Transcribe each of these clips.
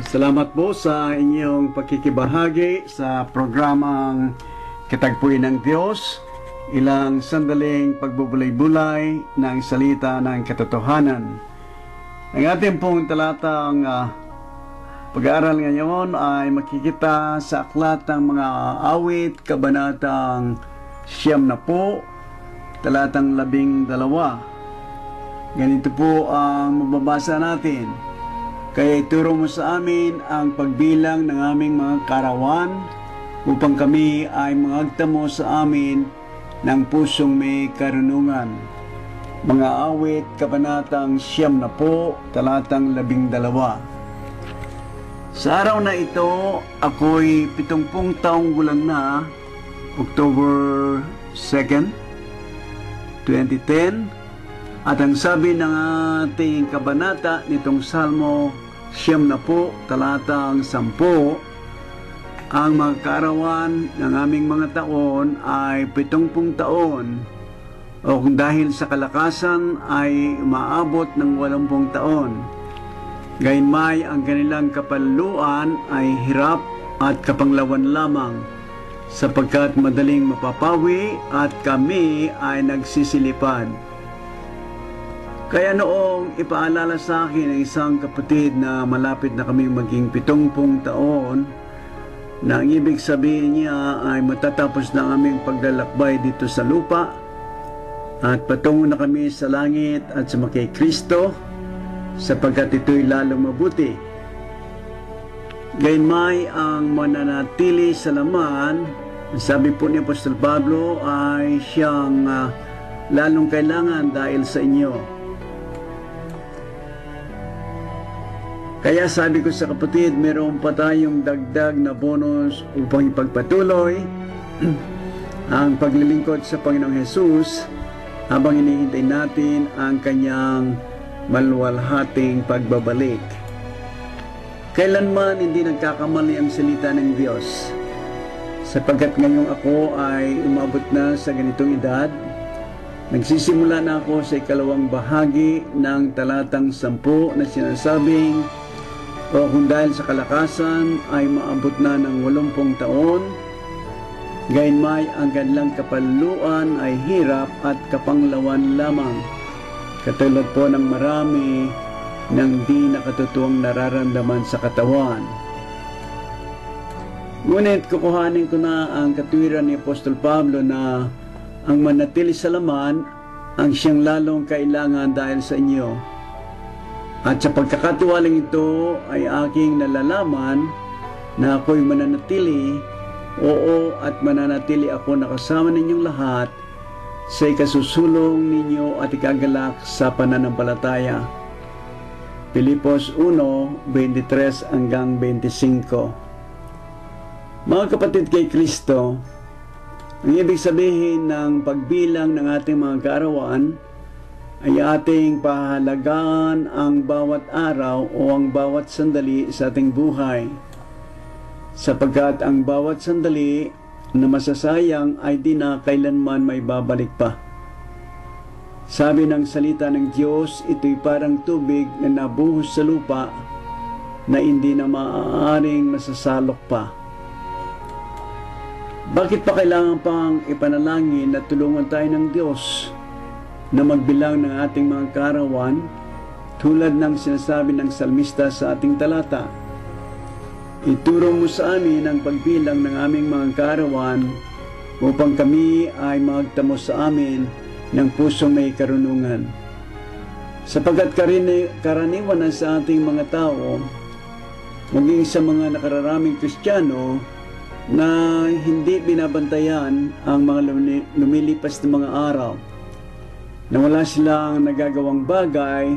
Salamat po sa inyong pakikibahagi sa programang Kitagpuin ng Diyos, ilang sandaling pagbubulay-bulay ng salita ng katotohanan. Ang ating pong talatang pag-aaral ngayon ay makikita sa aklat ng mga awit, kabanatang 90, talatang 12. Ganito po ang mababasa natin. Kaya ituro mo sa amin ang pagbilang ng aming mga karawan upang kami ay mangagtamo sa amin ng pusong may karunungan. Mga awit, kabanatang 90, talatang 12. Sa araw na ito, ako'y 70 taong gulang na, October 2nd, 2010, at ang sabi ng ating kabanata nitong Salmo 90, talatang 10, ang mga kaarawan ng aming mga taon ay 70 taon, o kung dahil sa kalakasan ay umaabot ng 80 taon. Gayunmay ang kanilang kapalaluan ay hirap at kapanglawan lamang, sapagkat madaling mapapawi at kami ay nagsisilipad. Kaya noong ipaalala sa akin ng isang kapatid na malapit na kaming maging 70 taon, na ang ibig sabihin niya ay matatapos na aming paglalakbay dito sa lupa at patungo na kami sa langit at sa kay Kristo, sapagkat ito'y lalong mabuti. Gayunmay ang mananatili sa laman, sabi po ni Apostol Pablo, ay siyang lalong kailangan dahil sa inyo. Kaya sabi ko sa kapatid, meron pa tayong dagdag na bonus upang ipagpatuloy ang paglilingkod sa Panginoong Hesus habang hinihintay natin ang kanyang maluwalhating pagbabalik. Kailanman hindi nagkakamali ang salita ng Diyos, sapagkat ngayong ako ay umabot na sa ganitong edad. Nagsisimula na ako sa ikalawang bahagi ng talatang 10 na sinasabing, o kung dahil sa kalakasan ay maabot na ng 80 taon, gayunmay ang kanilang kapalaluan ay hirap at kapanglawan lamang, katulad po ng marami ng di nakatutuwang nararamdaman sa katawan. Ngunit kukuhanin ko na ang katwiran ni Apostol Pablo na ang manatili sa laman ang siyang lalong kailangan dahil sa inyo. At sa pagkakatiwalang ito ay aking nalalaman na ako'y mananatili, oo, at mananatili ako nakasama ninyong lahat sa ikasusulong ninyo at ikagalak sa pananampalataya. Pilipos 1:23 hanggang 25. Mga kapatid kay Kristo, ang ibig sabihin ng pagbilang ng ating mga kaarawan ay ating pahalagaan ang bawat araw o ang bawat sandali sa ating buhay, sapagkat ang bawat sandali na masasayang ay di na kailanman may babalik pa. Sabi ng salita ng Diyos, ito'y parang tubig na nabuhos sa lupa na hindi na maaaring masasalok pa. Bakit pa kailangan pang ipanalangin na tulungan tayo ng Diyos na magbilang ng ating mga kaarawan, tulad ng sinasabi ng salmista sa ating talata? Ituro mo sa amin ang pagbilang ng aming mga kaarawan upang kami ay magtamo sa amin ng pusong may karunungan. Sapagkat karaniwan na sa ating mga tao, maging sa mga nakararaming Kristiyano, na hindi binabantayan ang mga lumilipas na mga araw, na wala silang nagagawang bagay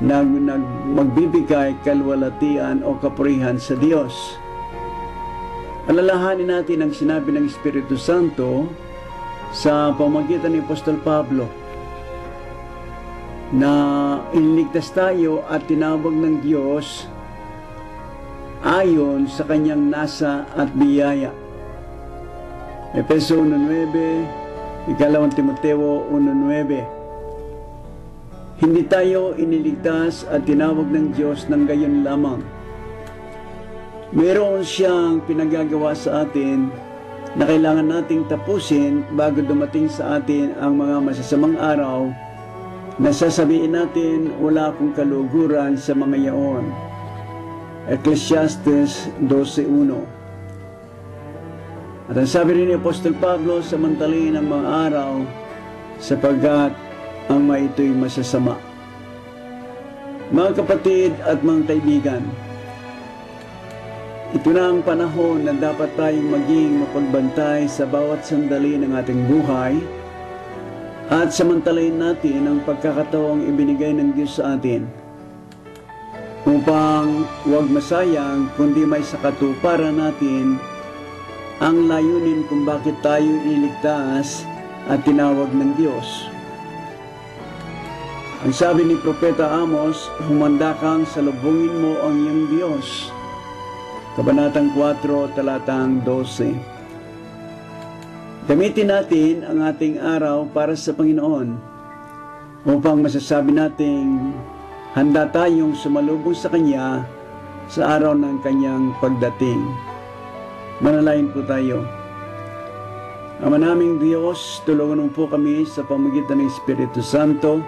na magbibigay kalwalatian o kapurihan sa Diyos. Alalahanin natin ang sinabi ng Espiritu Santo sa pamamagitan ni Apostol Pablo na iniligtas tayo at tinawag ng Diyos ayon sa kanyang nasa at biyaya. Efeso 1:9, 2 Timoteo 1:9. Hindi tayo iniligtas at tinawag ng Diyos ng gayon lamang, Mayroon siyang pinagagawa sa atin na kailangan nating tapusin bago dumating sa atin ang mga masasamang araw na sasabihin natin wala akong kaluguran sa mga yaon. Ecclesiastes 12:1. At ang sabi rin ni Apostol Pablo, samantalin ang mga araw sapagkat ang mga ito'y masasama. Mga kapatid at mga kaibigan, ito na ang panahon na dapat tayong maging mapagbantay sa bawat sandali ng ating buhay at samantalayin natin ang pagkakataong ibinigay ng Diyos sa atin upang huwag masayang kundi may sakatuparan natin ang layunin kung bakit tayo iniligtas at tinawag ng Diyos. Ang sabi ni Propeta Amos, humanda kang salubungin mo ang iyong Diyos. Kabanatang 4, talatang 12. Gamitin natin ang ating araw para sa Panginoon upang masasabi nating handa tayong sumalubong sa Kanya sa araw ng Kanyang pagdating. Manalangin po tayo. Ama naming Diyos, tulungan mo po kami sa pamamagitan ng Espiritu Santo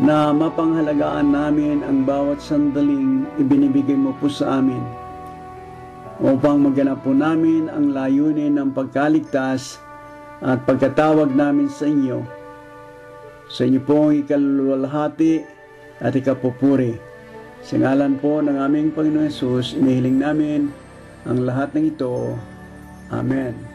na mapanghalagaan namin ang bawat sandaling ibinibigay mo po sa amin upang maganap po namin ang layunin ng pagkaligtas at pagkatawag namin sa inyo. Sa inyo pong ikaluluwalhati at ikapupuri. Sa ngalan po ng aming Panginoon Hesus, inihiling namin ang lahat ng ito. Amen.